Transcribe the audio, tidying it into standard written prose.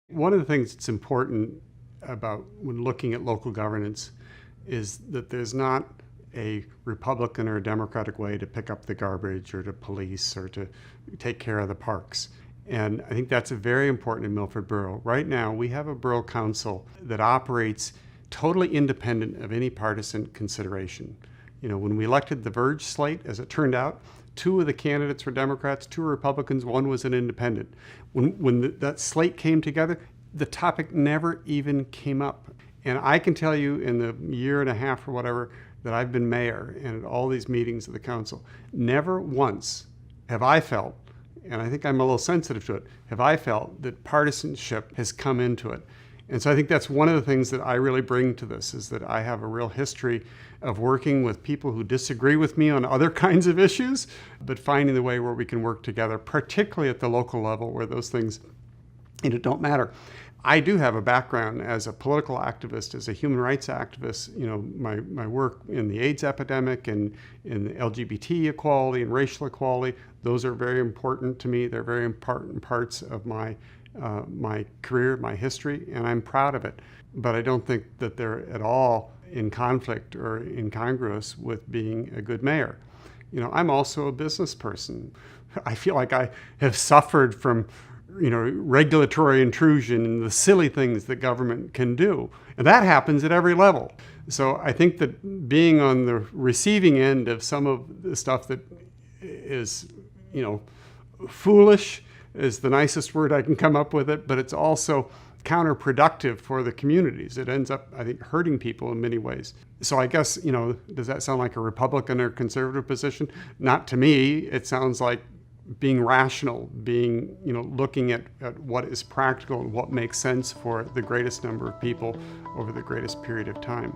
One of the things that's important about when looking at local governance is that there's not a Republican or a Democratic way to pick up the garbage or to police or to take care of the parks. And I think that's very important in Milford Borough. Right now, we have a borough council that operates totally independent of any partisan consideration. You know, when we elected the Verge slate, as it turned out, 2 of the candidates were Democrats, 2 were Republicans, 1 was an independent. When that slate came together, the topic never even came up. And I can tell you in the year and a half or whatever that I've been mayor and at all these meetings of the council, never once have I felt, and I think I'm a little sensitive to it, have I felt that partisanship has come into it. And so I think that's one of the things that I really bring to this, is that I have a real history of working with people who disagree with me on other kinds of issues, but finding the way where we can work together, particularly at the local level where those things don't matter. I do have a background as a political activist, as a human rights activist. You know, my work in the AIDS epidemic and in LGBT equality and racial equality, those are very important to me. They're very important parts of my career, my history, and I'm proud of it. But I don't think that they're at all in conflict or incongruous with being a good mayor. You know, I'm also a business person. I feel like I have suffered from regulatory intrusion and the silly things that government can do. And that happens at every level. So I think that being on the receiving end of some of the stuff that is, foolish is the nicest word I can come up with it, but it's also counterproductive for the communities. It ends up, I think, hurting people in many ways. So I guess, does that sound like a Republican or conservative position? Not to me. It sounds like being rational, being, looking at what is practical and what makes sense for the greatest number of people over the greatest period of time.